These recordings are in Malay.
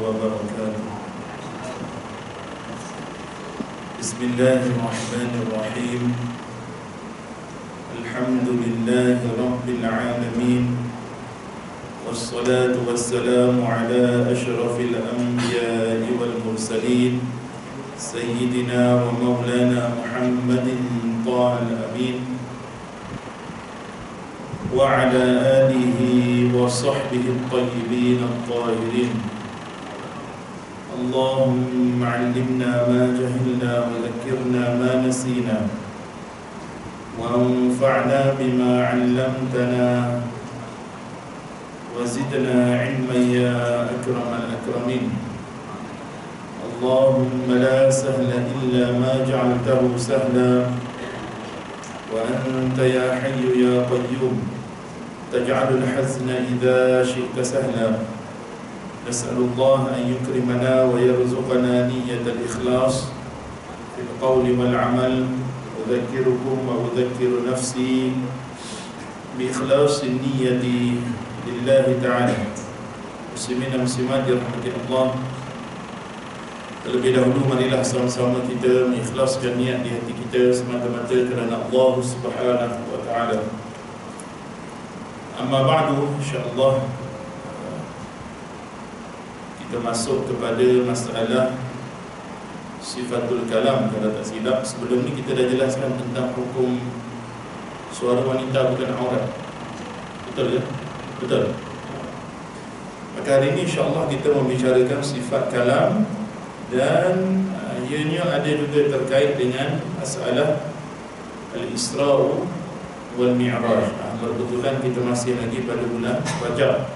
وبركاته. بسم الله الرحمن الرحيم. الحمد لله رب العالمين، والصلاة والسلام على أشرف الأنبياء والمرسلين سيدنا ومولانا محمد طه الأمين وعلى آله وصحبه الطيبين الطاهرين. اللهم علمنا ما جهلنا وذكرنا ما نسينا وانفعنا بما علمتنا وزدنا علما يا أكرم الأكرمين. اللهم لا سهل إلا ما جعلته سهلا وأنت يا حي يا قيوم تجعل الحزن إذا شئت سهلا. نسأل الله أن يكرمنا ويرزقنا نية الإخلاص في القول والعمل. أذكركم وأذكر نفسي بإخلاص النية لله تعالى. Muslimin dan muslimat dirahmati Allah, terlebih dahulu marilah sama-sama kita mengikhlaskan niat di hati kita semata-mata kerana Allah Subhanahu wa taala. Amma ba'du, insya-Allah kita masuk kepada masalah sifatul kalam kalau tak silap. Sebelum ni kita dah jelaskan tentang hukum suara wanita bukan aurat. Betul ya? Betul. Maka hari ini insya-Allah kita membicarakan sifat kalam dan ianya ada juga terkait dengan masalah al-Isra' wal Mi'raj. Kebetulan kita masih lagi pada bulan Rajab,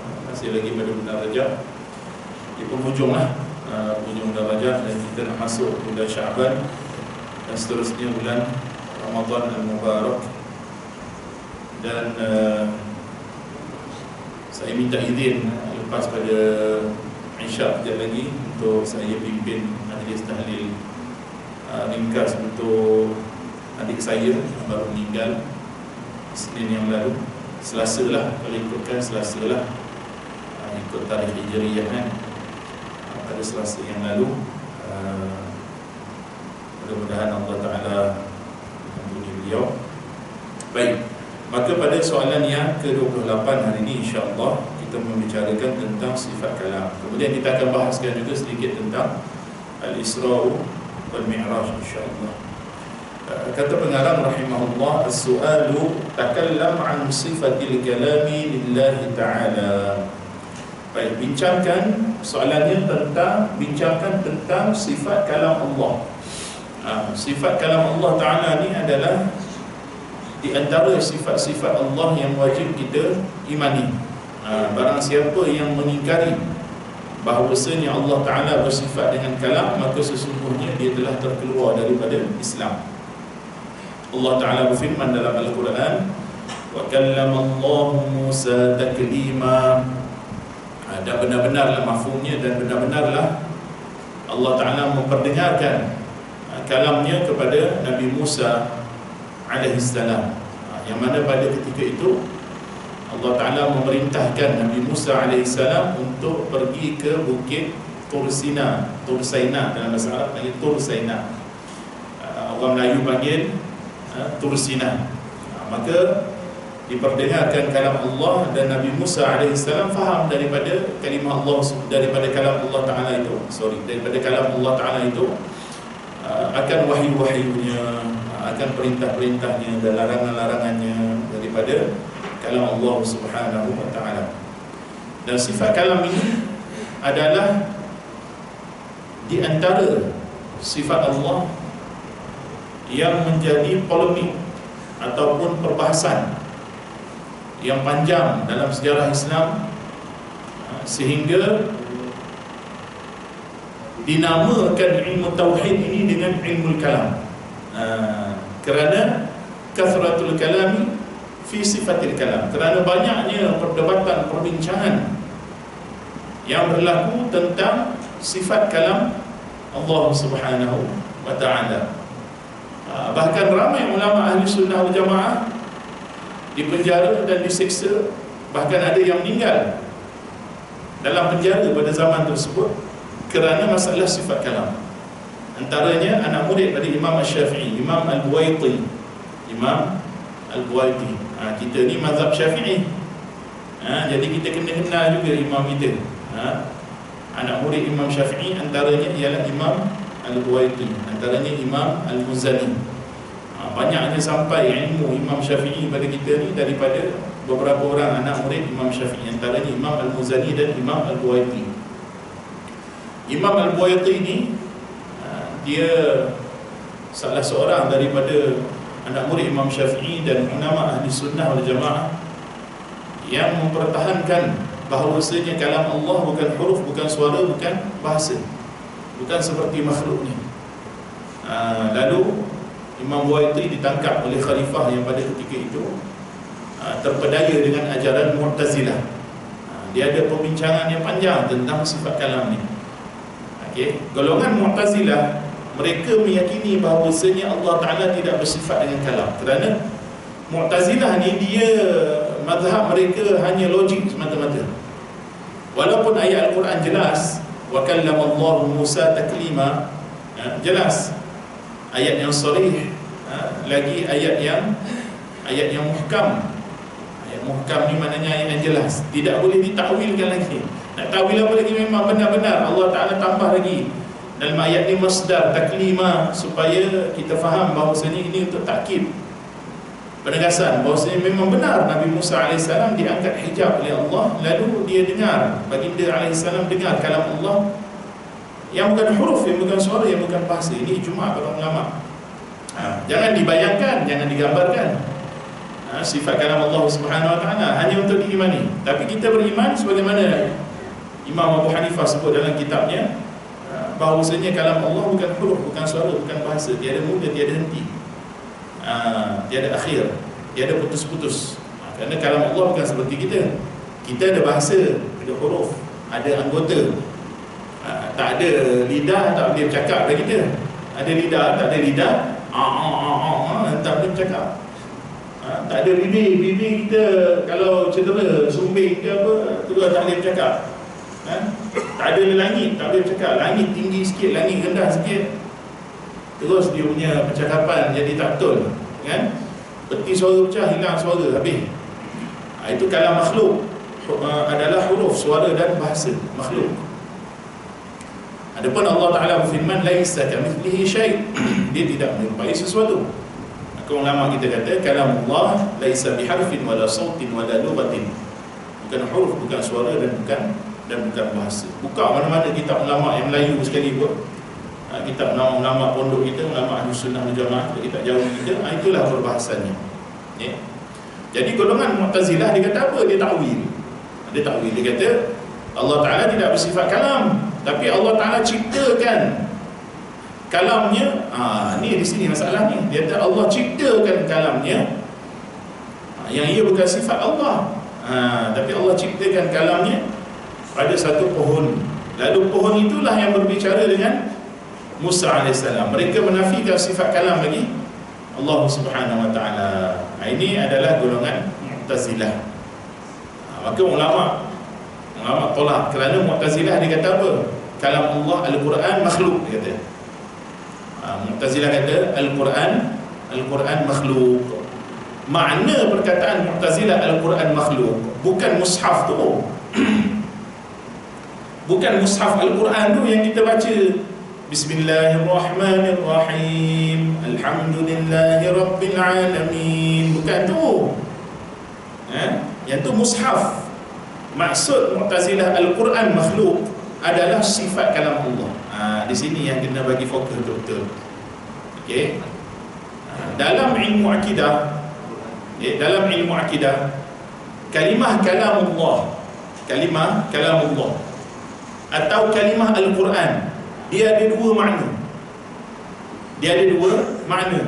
di penghujung penghujung bulan Rajab, dan kita nak masuk bulan Syaban dan seterusnya bulan Ramadan al-Mubarak. Dan saya minta izin lepas pada Isyak sekejap lagi untuk saya pimpin majlis tahlil ringkas untuk adik saya yang baru meninggal Isnin yang lalu, Selasa lah, kalau ikutkan Selasa lah, ikut tarikh Hijriyah kan, pada Selasa yang lalu. Mudah-mudahan Allah Ta'ala mengampuni beliau. Baik, maka pada soalan yang ke-28 hari ini insya-Allah kita membicarakan tentang sifat kalam. Kemudian kita akan bahaskan juga sedikit tentang al-Isra' wal Mi'raj insya-Allah. Kata pengarang rahimahullah, as-su'alu takallam an sifatil kalami lillahi ta'ala. Baik, soalannya bincangkan tentang sifat kalam Allah. Sifat kalam Allah Ta'ala ni adalah di antara sifat-sifat Allah yang wajib kita imani. Barang siapa yang mengingkari bahawasanya Allah Ta'ala bersifat dengan kalam, maka sesungguhnya dia telah terkeluar daripada Islam. Allah Ta'ala berfirman dalam Al-Quran, wa kallama Allahu Musa taklima. Dan benar-benarlah mafhumnya, dan benar-benarlah Allah Ta'ala memperdengarkan kalamnya kepada Nabi Musa alaihissalam, yang mana pada ketika itu Allah Ta'ala memerintahkan Nabi Musa alaihissalam untuk pergi ke bukit Tur Sina dalam bahasa Arab panggil Tur Sina, orang Melayu panggil Tur Sina. Maka diperdengarkan kalam Allah dan Nabi Musa alaihissalam faham daripada kalam Allah Ta'ala itu akan wahyu-wahyunya, akan perintah-perintahnya dan larangan-larangannya daripada kalam Allah Subhanahu wa ta'ala. Dan sifat kalam ini adalah di antara sifat Allah yang menjadi polemik ataupun perbahasan yang panjang dalam sejarah Islam, sehingga dinamakan ilmu tauhid ini dengan ilmu kalam, kerana kathratul kalami fi sifatil kalam, kerana banyaknya perdebatan, perbincangan yang berlaku tentang sifat kalam Allah Subhanahu wa ta'ala. Bahkan ramai ulama ahli sunnah wal jamaah dipenjara dan disiksa, bahkan ada yang meninggal dalam penjara pada zaman tersebut kerana masalah sifat kalam. Antaranya anak murid pada Imam Syafi'i, Imam Al-Buwaiti. Kita ni mazhab Syafi'i. Jadi kita kena kenal juga imam kita. Anak murid Imam Syafi'i antaranya ialah Imam Al-Buwaiti, antaranya Imam Al-Muzani. Banyaknya sampai ilmu Imam Syafi'i pada kita ni daripada beberapa orang anak murid Imam Syafi'i, antaranya Imam Al-Muzani dan Imam Al-Buwaiti. Imam Al-Buwaiti ni dia salah seorang daripada anak murid Imam Syafi'i dan ulama ahli sunnah wal jamaah yang mempertahankan bahawasanya kalam Allah bukan huruf, bukan suara, bukan bahasa, bukan seperti makhluk ni. Lalu Imam Buwaiti ditangkap oleh khalifah yang pada ketika itu terpedaya dengan ajaran Mu'tazilah. Dia ada perbincangan yang panjang tentang sifat kalam ni. Golongan Mu'tazilah, mereka meyakini bahawasanya Allah Ta'ala tidak bersifat dengan kalam. Kerana Mu'tazilah ni dia mazhab mereka hanya logik semata-mata. Walaupun ayat Al-Quran jelas, wa kallamallahu Musa taklima, jelas ayat yang sharih, lagi ayat yang muhkam. Ayat muhkam ni maknanya ayat yang jelas, tidak boleh ditakwilkan lagi. Nak takwil apa lagi, memang benar-benar Allah Ta'ala tambah lagi dalam ayat ni masdar taklima, supaya kita faham bahawasanya ini untuk takkid, penegasan bahawasanya memang benar Nabi Musa AS diangkat hijab oleh Allah, lalu dia dengar, baginda AS dengar kalam Allah yang bukan huruf, yang bukan suara, yang bukan bahasa. Ini ijma' para ulama. Jangan dibayangkan, jangan digambarkan sifat kalam Allah Subhanahu Wa Taala hanya untuk diimani. Tapi kita beriman sebagaimana Imam Abu Hanifah sebut dalam kitabnya, bahawasanya kalam Allah bukan huruf, bukan suara, bukan bahasa, tiada mula, tiada henti, tiada akhir, tiada putus-putus. Kerana kalam Allah bukan seperti kita. Kita ada bahasa, ada huruf, ada anggota. Tak ada lidah, tak boleh bercakap pada kita. Ada lidah, tak ada lidah, tak boleh bercakap. Tak ada bibir kita kalau cedera, sumbing ke apa, terus tak boleh bercakap. Tak ada langit, tak boleh bercakap. Langit tinggi sikit, langit rendah sikit, terus dia punya percakapan jadi tak betul, kan? Peti suara pecah, hilang suara, habis. Itu kalam makhluk. Adalah huruf, suara dan bahasa makhluk. Adapun Allah Ta'ala berfirman, laisa kamitslihi syai', dia tidak menyerupai sesuatu. Maka ulama kita kata kalam Allah laisa biharfin wala sautin wala lughatin, bukan huruf, bukan suara, dan bukan bahasa. Buka mana-mana kitab ulama yang Melayu sekali pun, kitab ulama pondok kita, ulama ahli sunnah wal jamaah, kitab jauh kita, itulah perbahasannya. Jadi golongan Mu'tazilah dia kata apa? Dia takwil. Dia kata Allah Ta'ala tidak bersifat kalam, tapi Allah Ta'ala ciptakan kalamnya. Ni di sini masalahnya. Dia kata Allah ciptakan kalamnya, yang ia bukan sifat Allah, tapi Allah ciptakan kalamnya pada satu pohon. Lalu pohon itulah yang berbicara dengan Musa AS. Mereka menafikan sifat kalam bagi Allah Subhanahu Wa Ta'ala. Ini adalah golongan Mu'tazilah. Maka ulama tolak, kerana Mu'tazilah dia kata apa? Kalam Allah Al-Quran makhluk, dia kata. Mu'tazilah kata Al-Quran makhluk. Makna perkataan Mu'tazilah Al-Quran makhluk bukan mushaf tu. Bukan mushaf Al-Quran tu yang kita baca Bismillahirrahmanirrahim, Alhamdulillahi Rabbil Alamin, bukan tu. Yang tu mushaf. Maksud Mu'tazilah Al-Quran makhluk adalah sifat kalam Allah. Di sini yang kena bagi fokus betul-betul. Okey. Dalam ilmu akidah, kalimah kalam Allah atau kalimah Al-Quran, dia ada dua makna.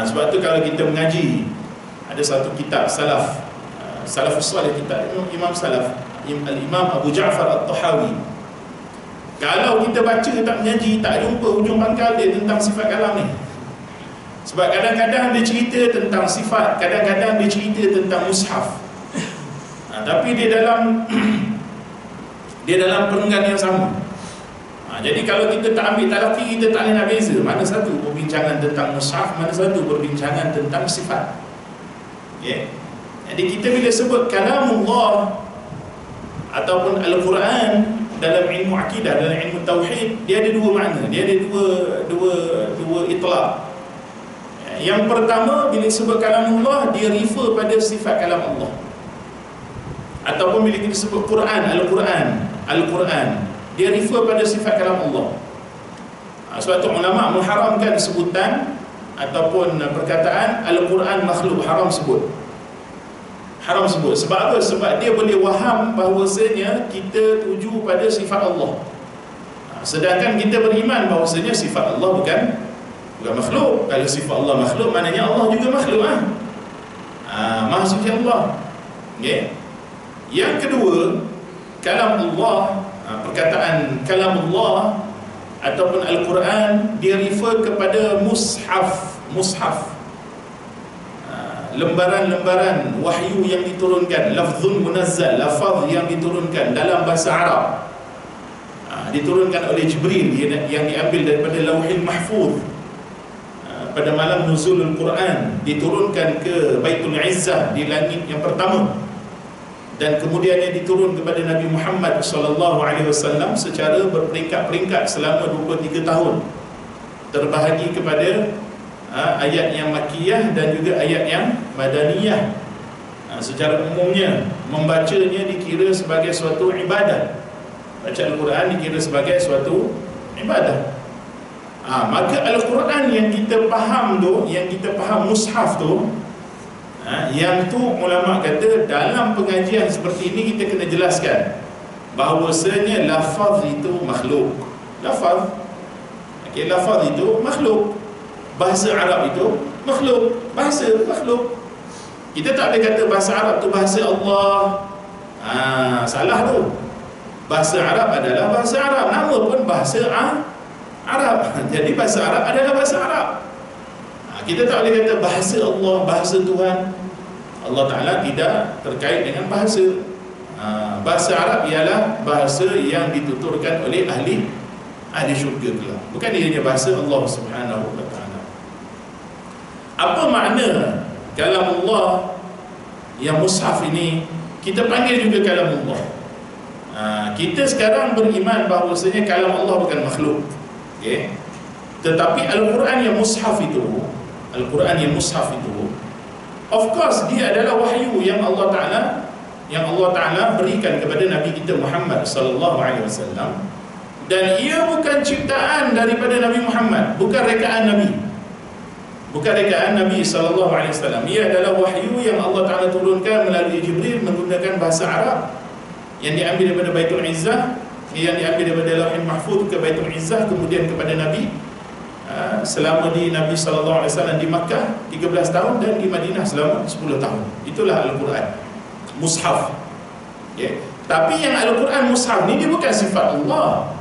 Sebab tu kalau kita mengaji, ada satu kitab Salafus Salih, kitab Imam Salaf, Al-Imam Abu Ja'far At-Tahawi. Kalau kita baca tak mengaji, tak jumpa hujung pangkal dia tentang sifat kalam ni. Sebab kadang-kadang dia cerita tentang sifat, kadang-kadang dia cerita tentang mushaf. Tapi dia dalam perenggan yang sama. Jadi kalau kita tak ambil talaqi, kita tak boleh nak beza mana satu perbincangan tentang mushaf, mana satu perbincangan tentang sifat. Jadi kita bila sebut kalamullah ataupun Al-Quran dalam ilmu akidah, dalam ilmu tauhid, dia ada dua makna, dia ada dua itlaq. Yang pertama, bila sebut kalamullah, dia refer pada sifat kalam Allah. Ataupun bila kita sebut Quran, Al-Quran, dia refer pada sifat kalam Allah. Sebab tu ulama mengharamkan sebutan ataupun perkataan Al-Quran makhluk, haram sebut. Sebab apa? Sebab dia boleh faham bahawasanya kita tuju pada sifat Allah. Sedangkan kita beriman bahawasanya sifat Allah bukan makhluk. Kalau sifat Allah makhluk, maknanya Allah juga makhluk. Maha suci Allah. Yang kedua, kalam Allah, perkataan kalam Allah ataupun Al-Quran, dia refer kepada mushaf. Lembaran-lembaran wahyu yang diturunkan, lafzun munazzal, lafaz yang diturunkan dalam bahasa Arab, diturunkan oleh Jibril, yang diambil daripada Lauhil Mahfuz pada malam nuzulul Quran, diturunkan ke Baitul Izzah di langit yang pertama, dan kemudiannya diturun kepada Nabi Muhammad SAW secara berperingkat-peringkat selama 23 tahun, terbahagi kepada ayat yang Makkiyah dan juga ayat yang Madaniyah. Secara umumnya membacanya dikira sebagai suatu ibadah. Baca Al-Quran dikira sebagai suatu ibadah. Maka Al-Quran yang kita faham tu, yang kita faham mushaf tu, yang tu ulama kata dalam pengajian seperti ini kita kena jelaskan bahawasanya lafaz itu makhluk. Lafaz itu makhluk. Bahasa Arab itu makhluk. Bahasa makhluk. Kita tak boleh kata bahasa Arab tu bahasa Allah. Salah tu. Bahasa Arab adalah bahasa Arab, nama pun bahasa Arab. Jadi bahasa Arab adalah bahasa Arab. Kita tak boleh kata bahasa Allah, bahasa Tuhan. Allah Ta'ala tidak terkait dengan bahasa. Bahasa Arab ialah bahasa yang dituturkan oleh ahli syurga kelak. Bukan ianya bahasa Allah Subhanahu wa Ta'ala. Apa makna kalamullah yang mushaf ini? Kita panggil juga kalamullah. Kita sekarang beriman bahawasanya kalam Allah bukan makhluk. Tetapi Al-Quran yang mushaf itu, of course dia adalah wahyu yang Allah Ta'ala berikan kepada Nabi kita Muhammad sallallahu alaihi wasallam, dan ia bukan ciptaan daripada Nabi Muhammad, bukan rekaan Nabi sallallahu alaihi wasallam. Ia adalah wahyu yang Allah Ta'ala turunkan melalui Jibril menggunakan bahasa Arab, yang diambil daripada Baitul Izzah, yang diambil daripada Lauhul Mahfuz ke Baitul Izzah, kemudian kepada Nabi selama di Nabi sallallahu alaihi wasallam di Makkah 13 tahun dan di Madinah selama 10 tahun. Itulah Al-Quran mushaf. Tapi yang Al-Quran mushaf ni dia bukan sifat Allah.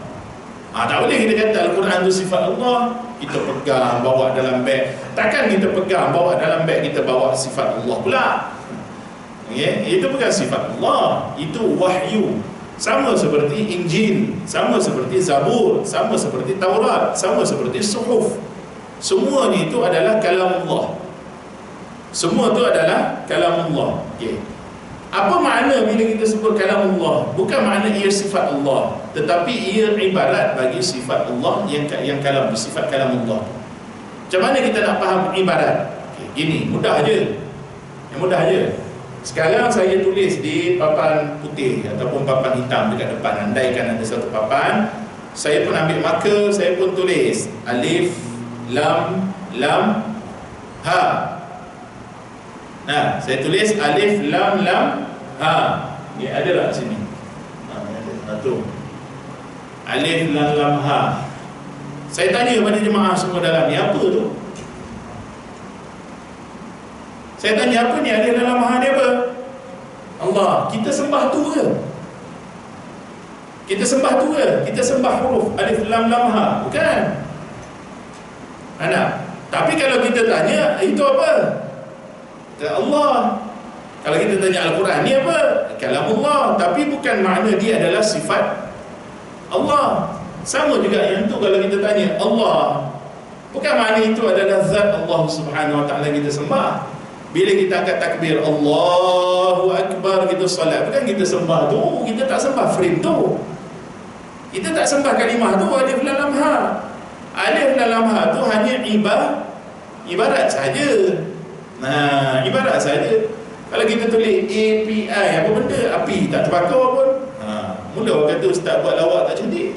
Tak boleh kita kata Al-Quran itu sifat Allah, kita pegang bawa dalam beg. Takkan kita pegang bawa dalam beg kita bawa sifat Allah pula. Itu bukan sifat Allah, itu wahyu. Sama seperti Injil, sama seperti Zabur, sama seperti Taurat, sama seperti Suhuf. Semua ni itu adalah kalam Allah. Semua itu adalah kalam Allah. Apa makna bila kita sebut kalam Allah? Bukan makna ia sifat Allah, tetapi ia ibarat bagi sifat Allah yang kalam, sifat kalam Allah. Macam mana kita nak faham ibarat? Gini, mudah je. Yang mudah je. Sekarang saya tulis di papan putih ataupun papan hitam dekat depan. Andaikan ada satu papan, saya pun ambil marker, saya pun tulis alif, lam, ha. Nah, saya tulis alif, lam, ha. Ni ada tak sini? Ada. Tu. Alif, lam, ha. Saya tanya kepada jemaah semua dalam ni, apa tu? Saya tanya, apa ni alif, lam, ha ni apa? Allah. Kita sembah tu ke? Kita sembah huruf alif, lam, ha? Bukan. Anak. Tapi kalau kita tanya, itu apa? Allah. Kalau kita tanya Al-Quran ni apa? Kalam Allah. Tapi bukan makna dia adalah sifat Allah. Sama juga yang tu kalau kita tanya Allah, bukan makna itu adalah zat Allah Subhanahu Wa Taala kita sembah. Bila kita angkat takbir Allahu Akbar, kita solat, bukan kita sembah tu. Kita tak sembah frame tu. Kita tak sembah kalimah tu, alif lam lam ha. Alif lam lam ha tu hanya ibarat saja. Nah, ibarat saja. Kalau kita tulis API, apa benda? Api tak terbakar pun. Mula orang kata ustaz buat lawak tak cantik.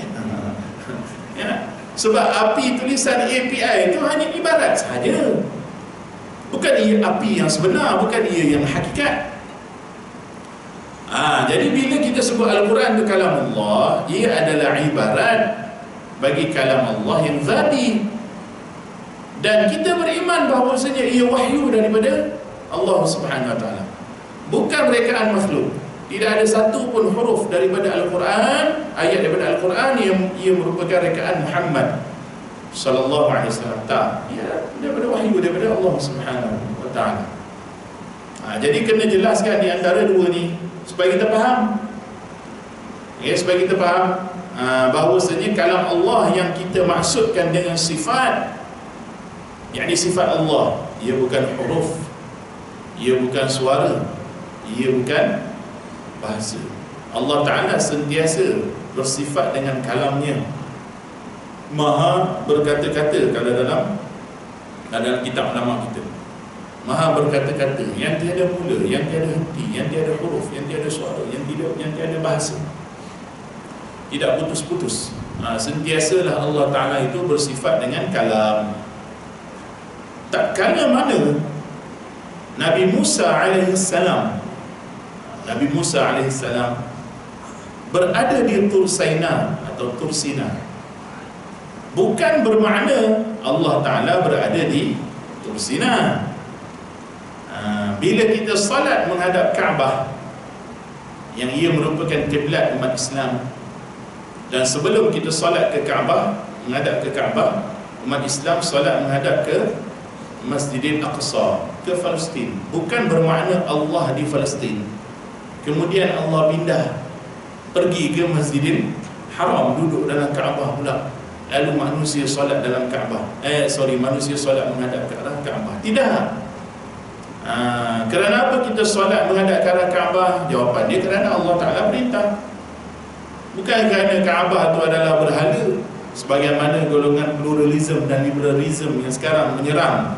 Ya. Sebab api tulisan API itu hanya ibarat saja. Bukan ia api yang sebenar, bukan ia yang hakikat. Jadi bila kita sebut Al-Quran itu kalam Allah, ia adalah ibarat bagi kalam Allah yang zati. Dan kita beriman bahawasanya ia wahyu daripada Allah Subhanahu Wa Taala, bukan rekaan makhluk. Tidak ada satu pun huruf daripada Al-Quran, ayat daripada Al-Quran yang ia merupakan rekaan Muhammad sallallahu alaihi wasallam. Tak, ia daripada wahyu daripada Allah Subhanahu Wa Taala. Jadi kena jelaskan di antara dua ni supaya kita faham. Supaya kita faham bahawasanya kalam Allah yang kita maksudkan dengan sifat, yakni sifat Allah, ia bukan huruf, ia bukan suara, ia bukan bahasa. Allah Ta'ala sentiasa bersifat dengan kalamnya, maha berkata-kata. Kalau dalam kitab nama kita, maha berkata-kata yang tiada mula, yang tiada henti, yang tiada huruf, yang tiada suara, yang tiada bahasa, tidak putus-putus. Sentiasalah Allah Ta'ala itu bersifat dengan kalam. Tak kala mana Nabi Musa alaihissalam berada di Tur Saina atau Tur Sina, bukan bermakna Allah Ta'ala berada di Tur Sina. Bila kita salat menghadap Kaabah, yang ia merupakan kiblat umat Islam, dan sebelum kita salat ke Kaabah, menghadap ke Kaabah, umat Islam salat menghadap ke Masjidil Aqsa, ke Palestin, bukan bermakna Allah di Palestin kemudian Allah pindah pergi ke Masjidil Haram, duduk dalam Kaabah pula, lalu manusia solat dalam Kaabah. Manusia solat menghadap ke arah Kaabah. Tidak. Kerana apa kita solat menghadap ke arah Kaabah? Jawapan dia kerana Allah Ta'ala perintah. Bukan kerana Kaabah itu adalah berhala, sebagaimana golongan pluralism dan liberalism yang sekarang menyerang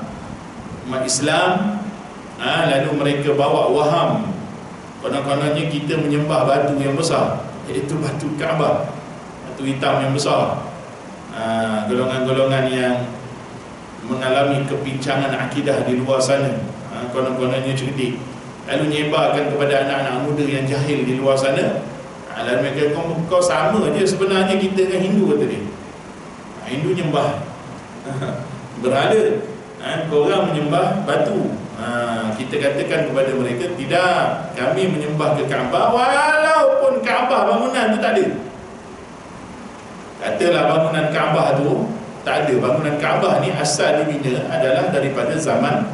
umat Islam. Lalu mereka bawa waham, konon-kononnya kita menyembah batu yang besar, iaitu batu Kaabah, batu hitam yang besar. Golongan-golongan yang mengalami kepincangan akidah di luar sana, konon-kononnya cerdik, lalu nyebarkan kepada anak-anak muda yang jahil di luar sana. Lalu mereka, kau sama je sebenarnya kita dengan Hindu, kata dia. Hindu nyembah berhala, korang menyembah batu. Kita katakan kepada mereka, tidak, kami menyembah ke Kaabah, walaupun Kaabah bangunan tu tak ada. Katalah bangunan Kaabah tu tak ada. Bangunan Kaabah ni asal dibina adalah daripada zaman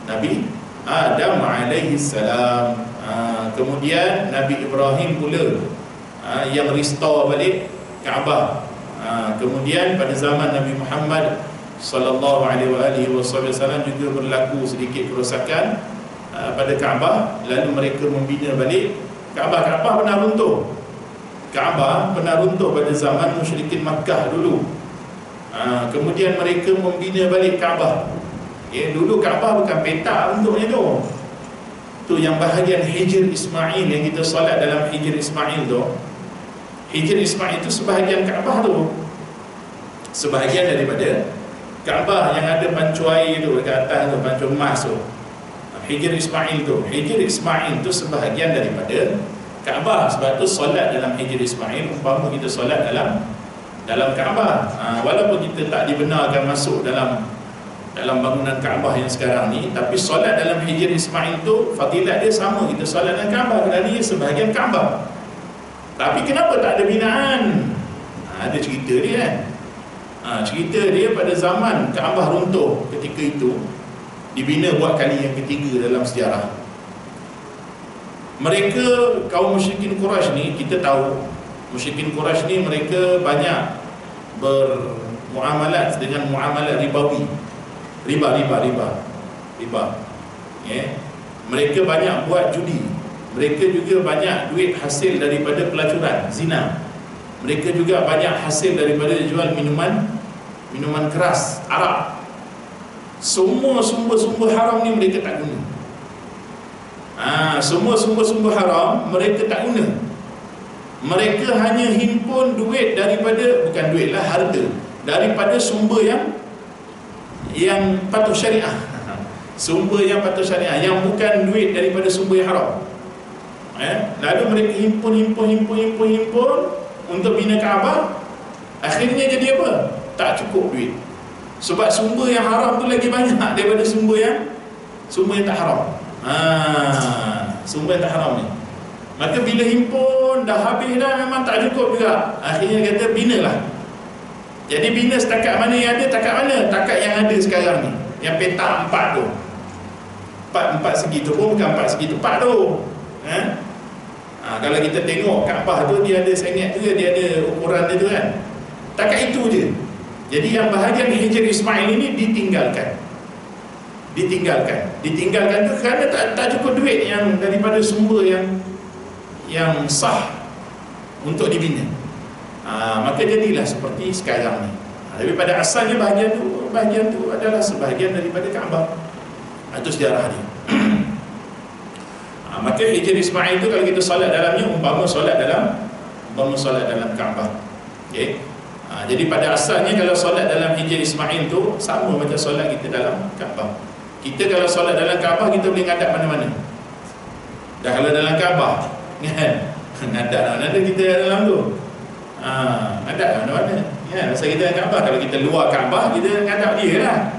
Nabi Adam alaihi salam. Kemudian Nabi Ibrahim pula yang restore balik Kaabah. Kemudian pada zaman Nabi Muhammad sallallahu alaihi wasallam juga berlaku sedikit kerosakan pada Kaabah, lalu mereka membina balik Kaabah. Kaabah pernah runtuh. Kaabah pernah runtuh pada zaman musyrikin Makkah dulu. Kemudian mereka membina balik Kaabah. Dulu Kaabah bukan petak bentuknya tu. Tu yang bahagian Hijr Ismail yang kita solat dalam Hijr Ismail tu. Hijr Ismail itu sebahagian Kaabah tu, sebahagian daripada Kaabah yang ada pancuai tu dekat atas tu, pancu emas tu. Hijr Ismail tu, Hijr Ismail tu sebahagian daripada Kaabah. Sebab tu solat dalam Hijr Ismail umpama kita solat dalam Kaabah. Walaupun kita tak dibenarkan masuk dalam bangunan Kaabah yang sekarang ni, tapi solat dalam Hijr Ismail tu fadilat dia sama kita solat dalam Kaabah, kerana dia sebahagian Kaabah. Tapi kenapa tak ada binaan? Ada cerita dia kan. Cerita dia pada zaman Kaabah runtuh ketika itu, dibina buat kali yang ketiga dalam sejarah. Mereka kaum musyrikin Quraisy ni, kita tahu musyrikin Quraisy ni mereka banyak bermuamalat dengan muamalat ribawi, riba. Mereka banyak buat judi, mereka juga banyak duit hasil daripada pelacuran, zina. Mereka juga banyak hasil daripada jual minuman keras, arak. Semua sumber-sumber haram ni mereka tak guna. Semua sumber-sumber haram mereka tak guna. Mereka hanya himpun duit daripada, bukan duit lah, harta daripada sumber yang patuh syariah. Sumber yang patuh syariah, yang bukan duit daripada sumber yang haram. Lalu mereka himpun untuk bina Kaabah. Akhirnya jadi apa? Tak cukup duit. Sebab sumber yang haram tu lagi banyak daripada sumber yang tak haram. Sumber yang tak haram ni. Maka bila himpun dah habis dah, memang tak cukup juga. Akhirnya kata binalah. Jadi bina setakat mana yang ada, takat mana? Takat yang ada sekarang ni, yang petak 4 tu. 4 segi tu pun bukan 4 segi tepat tu. Kalau kita tengok Kaabah tu, dia ada sengit tu, dia ada ukuran dia tu kan. Takat itu je. Jadi yang bahagian Hijr Ismail ini ditinggalkan tu kerana tak cukup duit yang daripada sumber yang sah untuk dibina. Maka jadilah seperti sekarang ni. Tapi pada asalnya bahagian tu adalah sebahagian daripada Kaabah. Itu sejarah dia. Maka Hijr Ismail itu kalau kita solat dalamnya umpama solat dalam Kaabah. Okey. Jadi pada asalnya kalau solat dalam Hijr Ismail tu sama macam solat kita dalam Kaabah. Kita kalau solat dalam Kaabah kita boleh ngadap mana-mana. Dah kalau dalam Kaabah kan, ngadap mana-mana kita dalam tu. Ngadap mana-mana. Kan, masa kita dalam Kaabah, kalau kita luar Kaabah kita ngadap dia lah.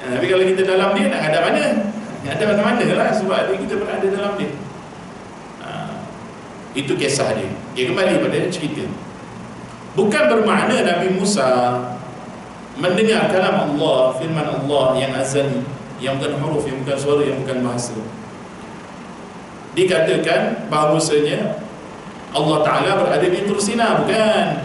Tapi kalau kita dalam dia nak ngadap mana? Ngadap mana-mana lah, sebab kita berada dalam dia. Itu kisah dia. Dia kembali pada cerita. Bukan bermakna Nabi Musa mendengar kalam Allah, firman Allah yang azali, yang bukan huruf, yang bukan suara, yang bukan bahasa. Dikatakan bahawasanya Allah Ta'ala berada di Tur Sina, bukan.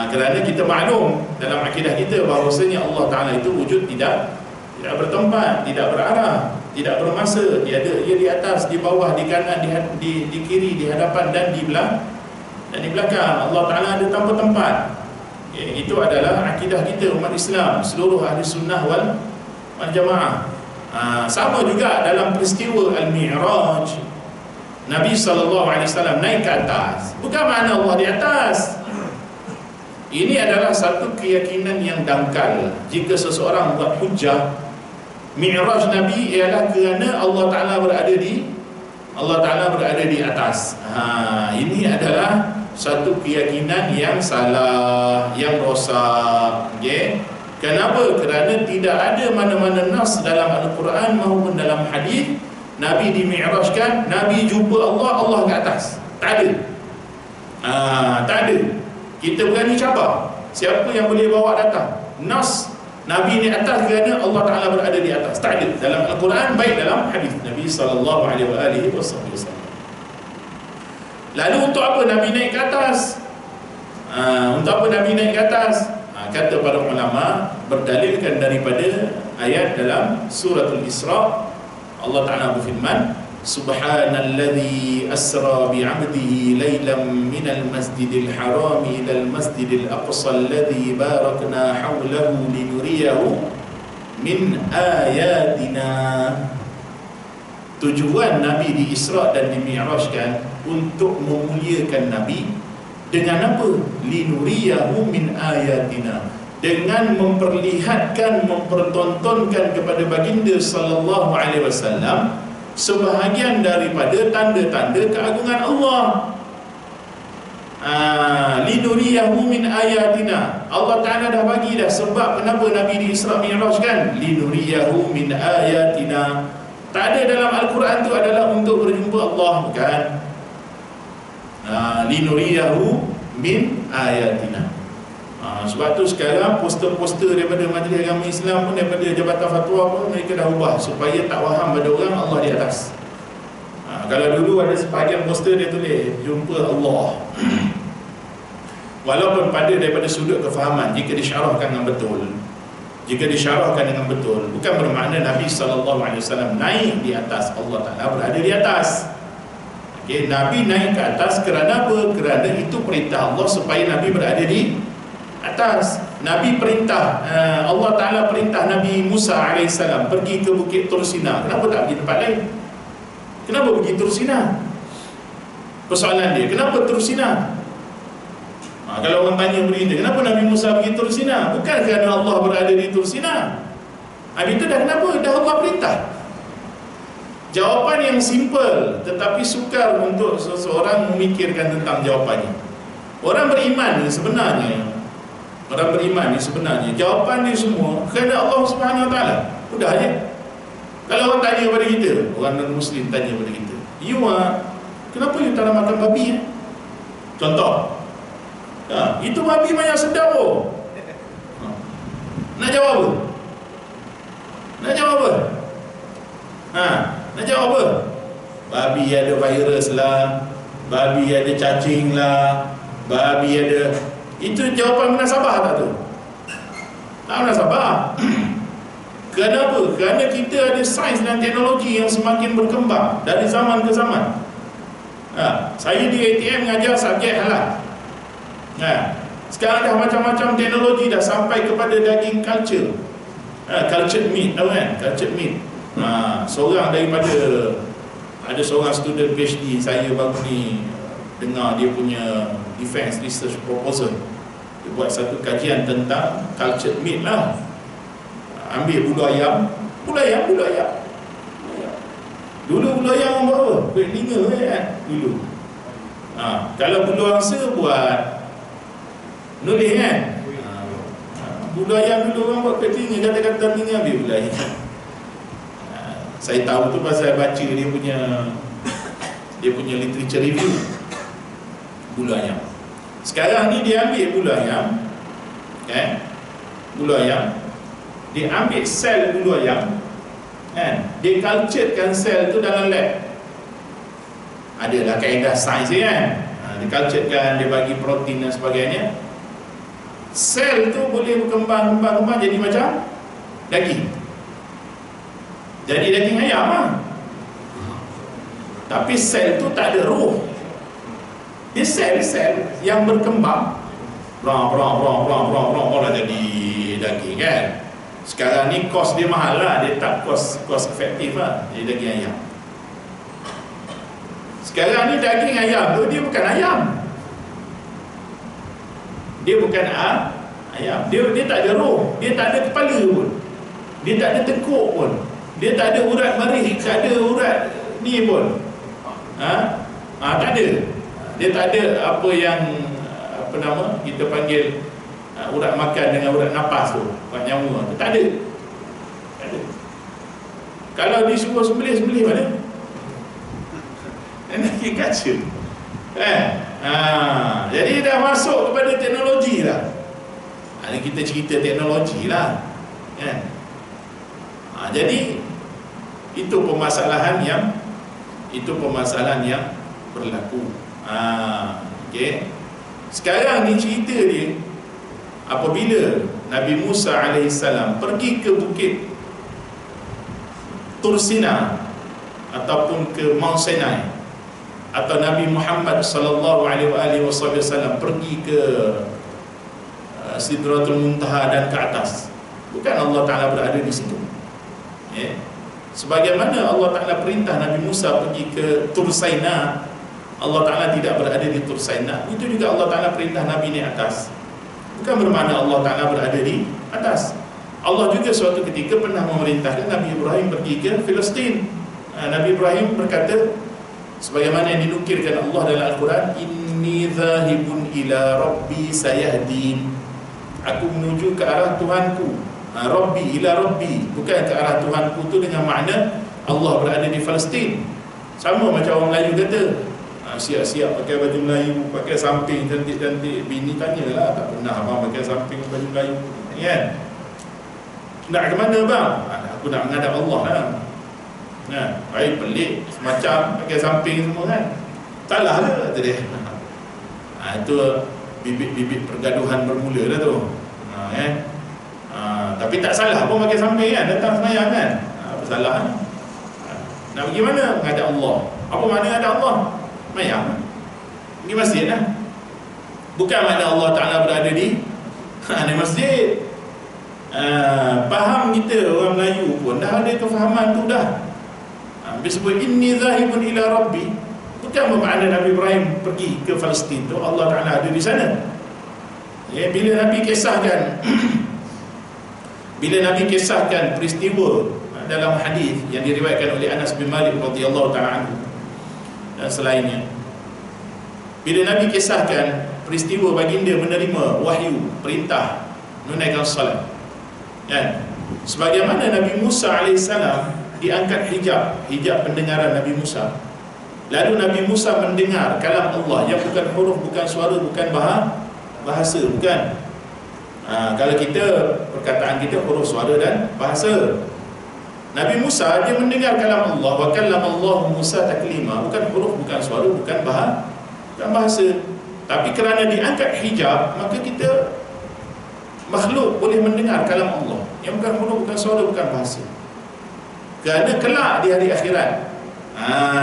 Kerana kita maklum dalam akidah kita bahawasanya Allah Ta'ala itu wujud tidak bertempat, tidak berarah, tidak bermasa. Dia di atas, di bawah, di kanan, di kiri, di hadapan dan di belakang. Allah Ta'ala ada tanpa tempat. Itu adalah akidah kita umat Islam, seluruh ahli sunnah wal jamaah. Sama juga dalam peristiwa Al-Mi'raj, Nabi SAW naik ke atas. Bukan makna Allah di atas. Ini adalah satu keyakinan yang dangkal. Jika seseorang buat hujah Mi'raj Nabi ialah kerana Allah Ta'ala berada di atas. Ini adalah satu keyakinan yang salah, yang rosak. Okay? Kenapa? Kerana tidak ada mana-mana nas dalam Al-Quran maupun dalam hadis Nabi di-mi'rajkan, Nabi jumpa Allah, Allah ke atas. Tak ada. Tak ada. Kita berani cabar. Siapa yang boleh bawa datang nas Nabi ni atas kerana Allah Ta'ala berada di atas? Tak ada dalam Al-Quran, baik dalam hadis Nabi SAW. Lalu untuk apa Nabi naik ke atas? Untuk apa Nabi naik ke atas? Kata para ulama, berdalilkan daripada ayat dalam suratul Isra. Allah Ta'ala berfirman, Subhanalladzi asra bi'abdihi laylan minal masjidil haram ilal masjidil aqsa alladzi barakna hawlahu linuriyahu min ayatina. Tujuan Nabi di Isra dan di Mi'rajkan untuk memuliakan Nabi dengan apa? Linuriyahu min ayatina, dengan memperlihatkan, mempertontonkan kepada baginda sallallahu alaihi wasallam sebahagian daripada tanda-tanda keagungan Allah. Linuriyahu min ayatina, Allah Ta'ala dah bagi dah sebab kenapa Nabi di Isra Mi'raj kan. Linuriyahu min ayatina, tak ada dalam Al-Quran tu adalah untuk berjumpa Allah, bukan. Linuriyahu min ayatina. Sebab tu sekarang poster-poster daripada Majlis Agama Islam pun, daripada Jabatan Fatwa pun, mereka dah ubah supaya tak faham pada orang Allah di atas. Kalau dulu ada sebahagian poster dia tulis jumpa Allah. walaupun daripada sudut kefahaman, jika disyarahkan dengan betul, bukan bermakna Nabi SAW naik di atas, Allah Ta'ala berada di atas. Okay, Nabi naik ke atas kerana apa? Kerana itu perintah Allah supaya Nabi berada di atas. Nabi perintah, Allah Ta'ala perintah Nabi Musa AS pergi ke Bukit Tur Sina. Kenapa tak pergi tempat lain? Kenapa pergi Tur Sina? Persoalan dia, kenapa Tur Sina? Kalau orang tanya berita, kenapa Nabi Musa pergi Tur Sina? Bukan kerana Allah berada di Tur Sina. Habis itu dah kenapa? Dah Allah perintah. Jawapan yang simple, tetapi sukar untuk seseorang memikirkan tentang jawapannya. Orang beriman ni sebenarnya, jawapan dia semua kerana Allah Subhanahu Wa Taala. Sudah je. Kalau orang tanya kepada kita, orang non-Muslim tanya kepada kita, kenapa you tak nak makan babi? Contoh, itu babi banyak sedap oh. Nak jawab apa? Nak jawab apa? Babi ada virus lah, babi ada cacing lah, babi ada. Itu jawapan munasabah tak tu? Tak munasabah. Kenapa? Kerana kita ada sains dan teknologi yang semakin berkembang dari zaman ke zaman. Saya di ATM mengajar subjek halal. Sekarang dah macam-macam teknologi dah sampai kepada daging culture. Cultured meat, tahu kan? Cultured meat. Seorang daripada, ada seorang student PhD saya baru ni dengar dia punya defense research proposal. Dia buat satu kajian tentang cultured meat lah. Ambil bulu ayam. Dulu bulu ayam orang buat apa? Kulit telinga kan? Dulu. Kalau bulu angsa buat nulis kan? Bulu ayam dulu orang buat kulit telinga, kata-kata telinga ambil bulu ayam. Saya tahu tu pasal baca dia punya literature review bulu ayam. Sekarang ni dia ambil bulu ayam, bulu ayam, dia ambil sel bulu ayam, dia culturekan sel tu dalam lab. Adalah kaedah sains dia kan. Dia culturekan, dia bagi protein dan sebagainya. Sel tu boleh berkembang jadi macam daging. Jadi daging ayam lah. Tapi sel tu tak ada roh. Dia sel-sel yang berkembang, orang jadi daging kan. Sekarang ni kos dia mahal lah, dia tak kos efektif lah, jadi daging ayam. Sekarang ni daging ayam tu dia bukan ayam. Dia tak ada roh, dia tak ada kepala pun, dia tak ada tekuk pun, dia tak ada urat marih, tak ada urat ni pun. Tak ada. Dia tak ada apa yang kita panggil urat makan dengan urat napas tu, urat nyawa tu, tak ada. Kalau disuruh sembelih mana? Nak kaca. Jadi dah masuk kepada teknologi lah. Kita cerita teknologi lah. Jadi itu permasalahan yang berlaku. Sekarang ni cerita dia, apabila Nabi Musa AS pergi ke Bukit Tur Sina ataupun ke Mount Sinai, atau Nabi Muhammad SAW pergi ke Sidratul Muntaha dan ke atas, bukan Allah Ta'ala berada di situ. Sebagaimana Allah Ta'ala perintah Nabi Musa pergi ke Tur Sina, Allah Ta'ala tidak berada di Tur Sina. Itu juga Allah Ta'ala perintah Nabi ni atas. Bukan bermakna Allah Ta'ala berada di atas. Allah juga suatu ketika pernah memerintahkan Nabi Ibrahim pergi ke Palestin. Nabi Ibrahim berkata, sebagaimana yang dinukilkan Allah dalam Al-Quran, inni zahibun ila rabbi sayahdin. Aku menuju ke arah Tuhanku. Rabbi ila rabbi, bukan ke arah Tuhanku tu dengan makna Allah berada di Palestin. Sama macam orang Melayu kata, siap-siap pakai baju Melayu, pakai samping cantik-cantik. Bini tanyalah, tak pernah abang pakai samping baju Melayu kan? Nak ke mana bang? Aku nak menghadap Allah lah. Baik, pelik semacam pakai samping semua kan. Salah ke kata dia. Itu bibit-bibit pergaduhan bermula dah tu. Tapi tak salah pun bagi sampai kan, datang semayang kan. Apa salah kan? Nak pergi mana? Menghadap Allah. Apa makna menghadap Allah? Semayang. Ini masjid lah. Bukan makna Allah Ta'ala berada di masjid. Faham kita orang Melayu pun dah ada kefahaman tu dah. Bila sebut inni zahibun ila rabbi, bukan bermakna Nabi Ibrahim pergi ke Palestin tu Allah Ta'ala ada di sana. Bila Nabi kisahkan bila Nabi kisahkan peristiwa dalam hadis yang diriwayatkan oleh Anas bin Malik radhiyallahu ta'ala anhu dan selainnya, bila Nabi kisahkan peristiwa baginda menerima wahyu perintah menunaikan salat, kan? Sebagaimana Nabi Musa alaihissalam diangkat hijab pendengaran Nabi Musa, lalu Nabi Musa mendengar kalam Allah yang bukan huruf, bukan suara, bukan bahasa, bukan. Kalau kita, perkataan kita huruf, suara dan bahasa. Nabi Musa dia mendengar kalam Allah, wa kallama Allah Musa taklima, bukan huruf, bukan suara, bukan bahasa. Tapi kerana diangkat hijab, maka kita makhluk boleh mendengar kalam Allah yang bukan huruf, bukan suara, bukan bahasa. Kerana kelak di hari akhirat,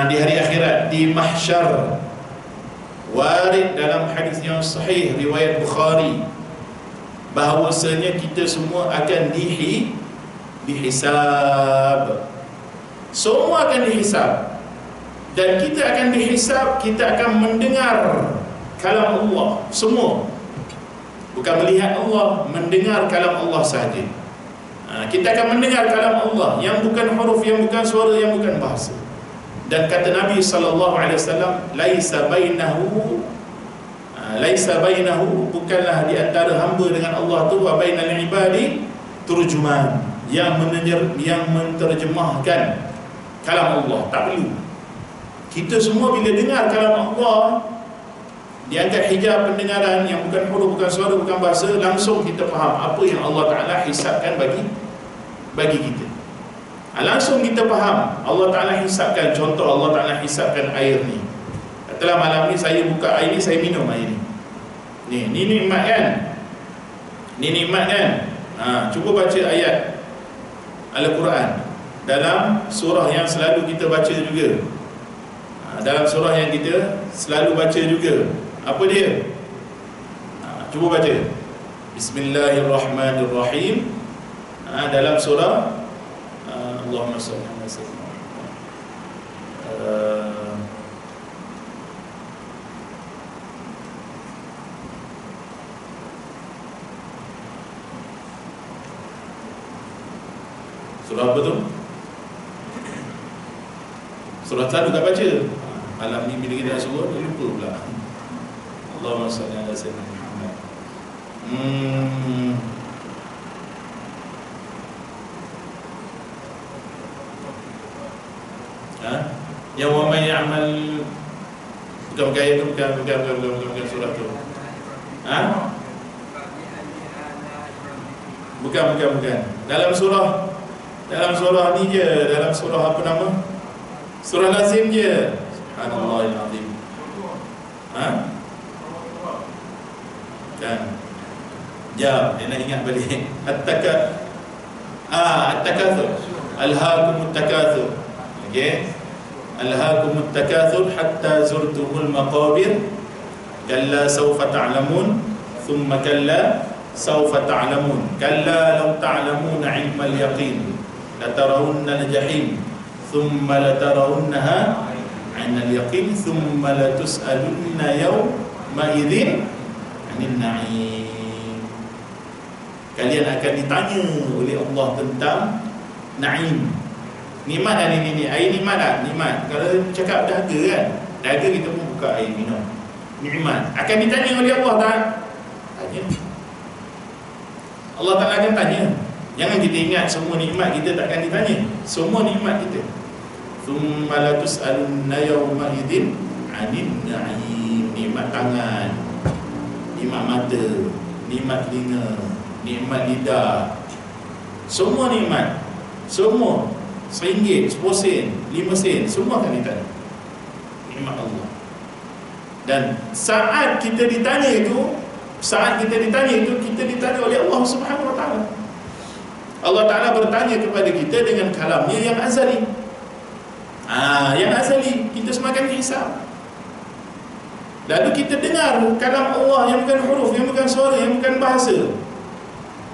di hari akhirat, di mahsyar, warid dalam hadis yang sahih riwayat Bukhari, bahawasanya kita semua akan dihisab. Semua akan dihisab. Dan kita akan dihisab, kita akan mendengar kalam Allah semua. Bukan melihat Allah, mendengar kalam Allah sahaja. Kita akan mendengar kalam Allah yang bukan huruf, yang bukan suara, yang bukan bahasa. Dan kata Nabi SAW, laisa bainahu, bukanlah di antara hamba dengan Allah tu, wa bainal ibadi turjuman, yang menterjemahkan kalam Allah. Tak perlu. Kita semua bila dengar kalam Allah, diangkat hijab pendengaran yang bukan huruf, bukan suara, bukan bahasa, langsung kita faham apa yang Allah Ta'ala hisabkan bagi kita. Langsung kita faham Allah Ta'ala hisabkan. Contoh, Allah Ta'ala hisabkan air ni. Katalah malam ni saya buka air ni, saya minum air ni. Ni nikmat kan? Ni nikmat kan? Cuba baca ayat Al-Quran dalam surah yang selalu kita baca juga, dalam surah yang kita selalu baca juga. Apa dia? Cuba baca. Bismillahirrahmanirrahim. Dalam surah Allahumma salli ala sayyidina surah apa tu? Surah selalu tak baca. Malam ni bila kita nak suruh, dia lupa pula. Allahumma salli ala sayyidina Muhammad. Yang wa may ya'mal, bukan ayat tu, bukan surah tu. Bukan. Dalam surah ni je, dalam surah apa nama? Surah Lazim je. Subhanallahil azim. Kan. Jap, dia nak ingat balik. At-takatsur. Alhaakumut takatsur. Okey. Alhaakumut takatsur hatta zurtumul maqabir. Kalla sawfa ta'lamun, thumma kalla sawfa ta'lamun. Kalla law ta'lamuna 'ilmal yaqin latarawunna al-jahim thumma latarawunnaha 'ainal yaqin thumma latus'alunna yawma idzin 'anil na'im. Kalian akan ditanya oleh Allah tentang na'im. Nikmat dah ni air nikmat tak? Nikmat. Kalau cakap dahaga kan, dahaga kita pun buka air minum. Nikmat. Akan ditanya oleh Allah tak? Tanya. Allah Ta'ala akan tanya. Jangan kita ingat semua nikmat kita takkan ditanya. Semua nikmat kita. Tsumma latus'alunna yawma idzin 'anil na'im. Nikmat tangan, nikmat mata, nikmat telinga, nikmat lidah. Semua nikmat. Semua. RM1, RM10, RM5, semua akan ditanya. Nikmat Allah. Dan saat kita ditanya itu, Saat kita ditanya itu, kita ditanya oleh Allah Subhanahu Wa Taala. Allah Ta'ala bertanya kepada kita dengan kalamnya yang azali. Yang azali, kita semakin hisab. Lalu kita dengar kalam Allah yang bukan huruf, yang bukan suara, yang bukan bahasa,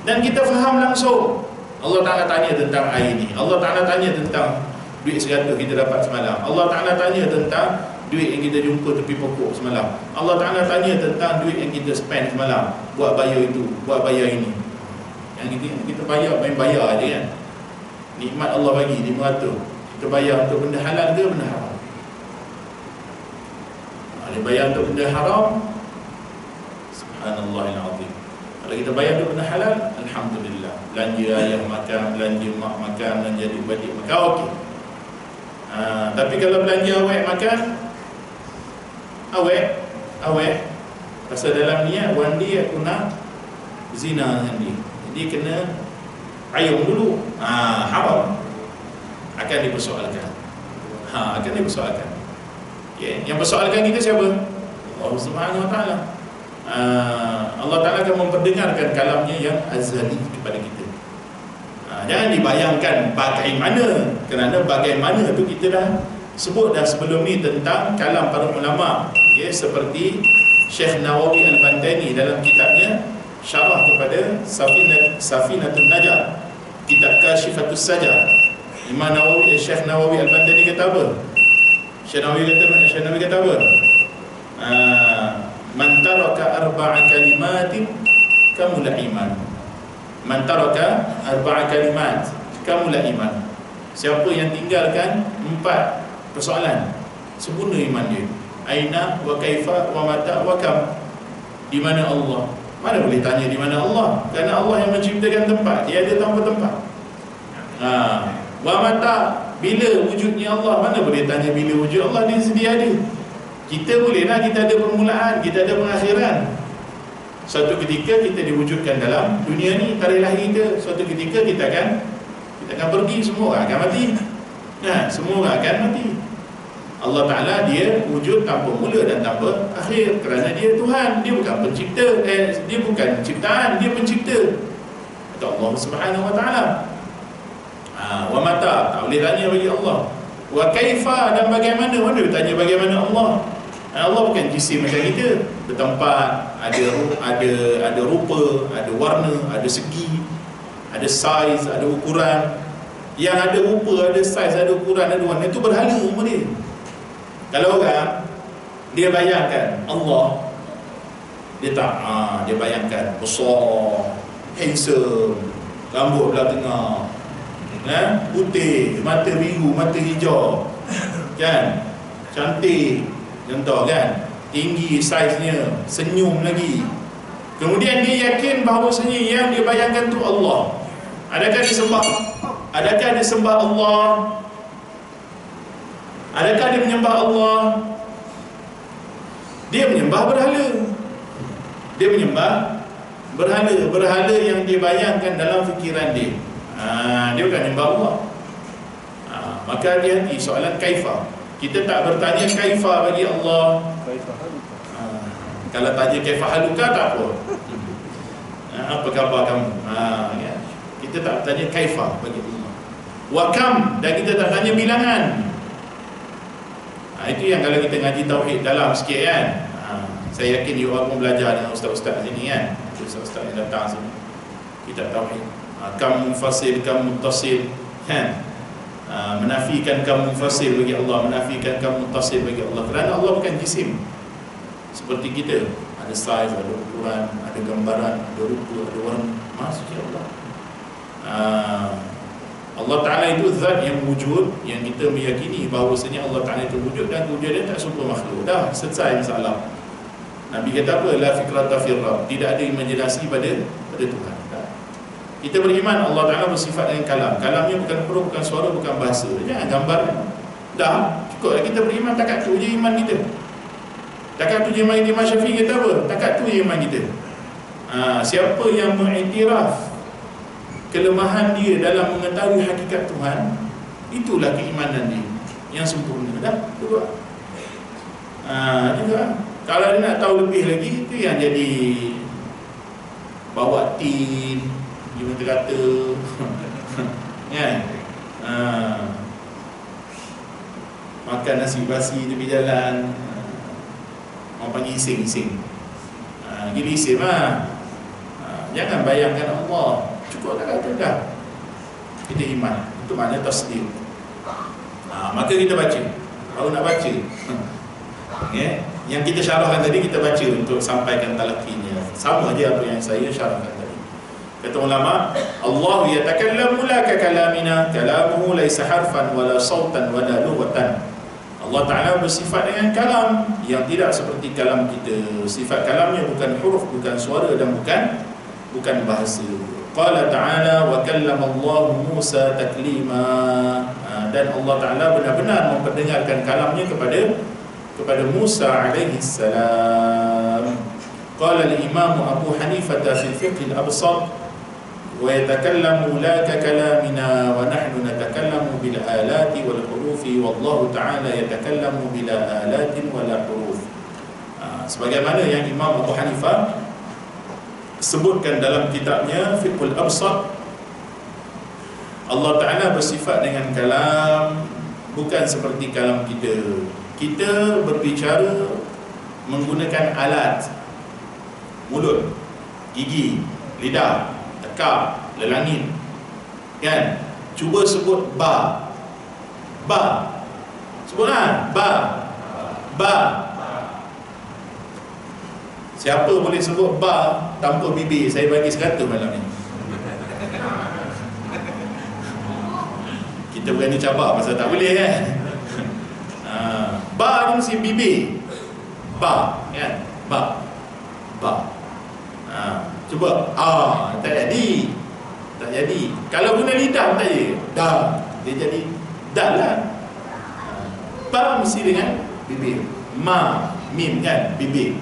dan kita faham langsung. Allah Ta'ala tanya tentang air ni, Allah Ta'ala tanya tentang duit 100 kita dapat semalam, Allah Ta'ala tanya tentang duit yang kita jumpa tepi pokok semalam, Allah Ta'ala tanya tentang duit yang kita spend semalam, buat bayar itu, buat bayar ini. Yang kita bayar, main bayar aja kan. Nikmat Allah bagi 500, kita bayar untuk benda halal ke benda haram? Dia bayar untuk benda haram, subhanallahil azim. Kalau kita bayar untuk benda halal, alhamdulillah. Belanja ayah makan, belanja mak makan, belanja adik-adik makan, okey. Tapi kalau belanja awek makan, awek pasal dalam niat one day aku nak zina dengan dia, jadi kena ayam dulu, haram, akan dipersoalkan. Akan dipersoalkan. Okay. Yang persoalkan kita siapa? Allah Subhanahu Wa Taala. Allah Ta'ala akan memperdengarkan kalamnya yang azali kepada kita. Jangan dibayangkan bagaimana, kerana bagaimana tu kita dah sebut dah sebelum ni tentang kalam para ulama, okay, seperti Syekh Nawawi Al-Bantani dalam kitabnya syarah kepada Safinatun Najah, kitab Kashifatus Saja. Imam Nawawi, Syekh Nawawi Al-Bantani kata apa? Syekh Nawawi kata apa? Man taraka arba'a kalimatin kamula iman. Man taraka arba'a kalimat kamula iman. Siapa yang tinggalkan 4 persoalan, sempurna iman dia. Aina wa kaifa wa mata wa kam. Di mana Allah? Mana boleh tanya di mana Allah? Kerana Allah yang menciptakan tempat, dia ada tanpa tempat. Wa mata, bila wujudnya Allah? Mana boleh tanya bila wujud Allah, dia sedia ada. Kita bolehlah, kita ada permulaan, kita ada pengakhiran. Suatu ketika kita diwujudkan dalam dunia ni, tarikh lahir kita. Suatu ketika kita akan pergi, semua orang akan mati. Semua orang akan mati. Allah Ta'ala dia wujud tanpa mula dan tanpa akhir, kerana dia Tuhan, dia bukan pencipta, dia bukan ciptaan, dia pencipta. Kata Allah Subhanahu Wa Ta'ala. Wa mata, tak boleh tanya bagi Allah. Wa kaifa, dan bagaimana? Mana bertanya bagaimana Allah? Allah bukan jisim macam kita, bertempat, ada rupa, ada warna, ada segi, ada saiz, ada ukuran. Yang ada rupa, ada saiz, ada ukuran, ada warna, itu berhala rumah dia. Kalau orang dia bayangkan Allah, dia tak, dia bayangkan besar, handsome, rambut belah tengah, putih, mata biru, mata hijau, kan, cantik, contoh kan, tinggi saiznya, senyum lagi. Kemudian dia yakin bahawasanya yang dia bayangkan tu Allah. Adakah disembah? Adakah disembah Allah? Adakah dia menyembah Allah? Dia menyembah berhala. Dia menyembah berhala. Berhala yang dia bayangkan dalam fikiran dia. Dia bukan menyembah Allah. Maka hati-hati soalan kaifa. Kita tak bertanya kaifa bagi Allah. Kalau tanya kaifa haluka tak apa. Apa khabar kamu? Ya. Kita tak bertanya kaifa bagi Allah. Wa kam, dan kita tak tanya bilangan. Itu yang kalau kita ngaji tauhid dalam sikit kan. Saya yakin you all pun belajar dengan ustaz-ustaz sini kan. Ustaz-ustaz yang datang sini, kita tauhid. Kam munfasil, kam muttasil, kan? Menafikan kam munfasil bagi Allah, menafikan kam muttasil bagi Allah. Kerana Allah bukan jisim seperti kita. Ada saiz, ada ukuran, ada gambaran, ada rupa, ada warna. Maksudnya Allah, Allah Ta'ala itu zat yang wujud, yang kita meyakini bahawasanya Allah Ta'ala itu wujud, dan wujud dia tak serupa makhluk. Dah selesai masalah. Nabi kata apa? La fikrata firrab, tidak ada imajinasi pada Tuhan. Kita beriman Allah Ta'ala bersifat dengan kalam. Kalamnya bukan huruf, bukan suara, bukan bahasa. Jangan gambar. Dah cukup kita beriman. Takat tu je iman kita. Takat tu je iman kita. Imam Syafi'i kata apa? Takat tu je iman kita. Siapa yang mengiktiraf kelemahan dia dalam mengetahui hakikat Tuhan, itulah keimanan dia yang sempurna. Dah juga. Kalau dia nak tahu lebih lagi, itu yang jadi tin, pergi kata kan? Makan nasi basi tepi jalan, orang panggil ising-ising. Gini isim lah. Jangan bayangkan Allah, cukup dah kata dah. Kita iman, itu makna tasdik. Maka kita baca, baru nak baca. Yang kita syarahkan tadi kita baca untuk sampaikan talaqinya. Sama aja apa yang saya syarahkan tadi. Kata ulama, Allah yatakallamu la ka kalamina, kalamuhu laisa harfan wala sautan wala lughatan. Allah Ta'ala bersifat dengan kalam yang tidak seperti kalam kita. Sifat kalamnya bukan huruf, bukan suara dan bukan bahasa. Qala Ta'ala wa kallama Allah Musa taklima. Dan Allah Ta'ala benar-benar memperdengarkan kalamnya kepada Musa alaihi salam. Qala al-Imam Abu Hanifah fi fiqh al-absat wa yatakallamu la ka kalamina wa nahnu natakallamu bil alati wal hurufi wallahu ta'ala yatakallamu bila alatin wala huruf. Sebagaimana yang Imam Abu Hanifah sebutkan dalam kitabnya Fiqhul Absat, Allah Ta'ala bersifat dengan kalam bukan seperti kalam kita. Kita berbicara menggunakan alat, mulut, gigi, lidah, tekak, lelangit, kan? Cuba sebut ba. Sebutlah ba. Siapa boleh sebut ba tanpa bibir? Saya bagi 100 malam ni. Kita berani cabar pasal tak boleh kan? Ba ni mesti bibir. Ba, kan? Ba. Cuba. Tak jadi. Kalau guna lidah tak jadi. Dah. Dia jadi dal lah. Ba mesti dengan bibir. Ma, mim kan? Bibir.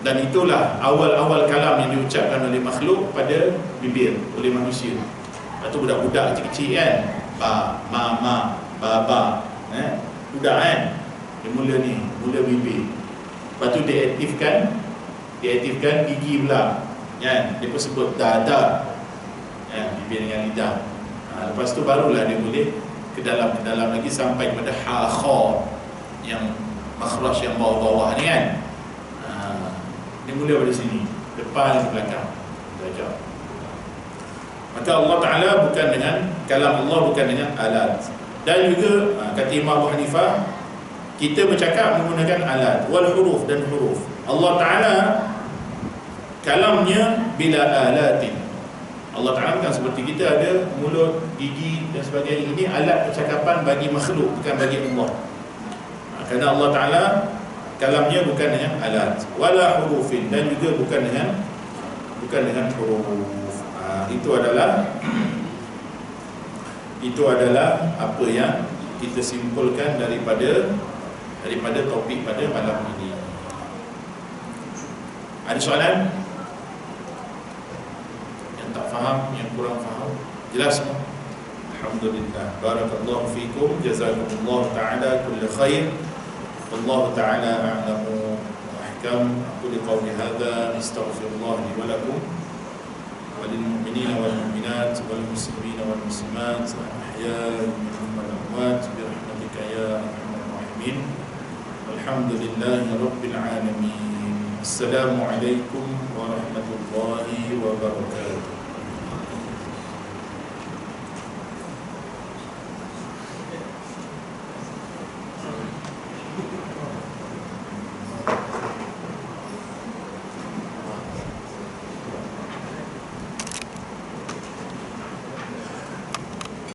Dan itulah awal-awal kalam yang diucapkan oleh makhluk pada bibir, oleh manusia. Lepas tu budak-budak kecil-kecil kan, ba, ma, ba, budak kan, dia mula bibir. Lepas tu diaktifkan gigi pula kan, dia pun sebut da, kan, bibir dengan lidah. Lepas tu barulah dia boleh ke dalam lagi sampai kepada ha, kha, yang makhraj yang bawah-bawah ni kan. Dia mula pada sini, depan ke belakang belajar. Maka Allah Ta'ala bukan dengan kalam Allah, bukan dengan alat. Dan juga kata Imam Abu Hanifah, kita bercakap menggunakan alat, wal huruf dan huruf. Allah Ta'ala kalamnya bila alatin. Allah Ta'ala bukan seperti kita ada mulut, gigi dan sebagainya. Ini alat percakapan bagi makhluk, bukan bagi Allah. Kerana Allah Ta'ala kalamnya bukan dengan alat, wala hurufin, dan juga bukan dengan huruf. Itu adalah apa yang kita simpulkan daripada topik pada malam ini. Ada soalan? Yang tak faham, yang kurang faham? Jelas semua? Alhamdulillah. Barakallahu fikum. Jazakumullah ta'ala kulla khair. والله تعالى أعلم وأحكم. أقول قولي هذا أستغفر الله لي ولكم وللمؤمنين والمؤمنات والمسلمين والمسلمات الأحياء منهم والأموات برحمتك يا أرحم الراحمين. والحمد لله رب العالمين. السلام عليكم ورحمة الله وبركاته.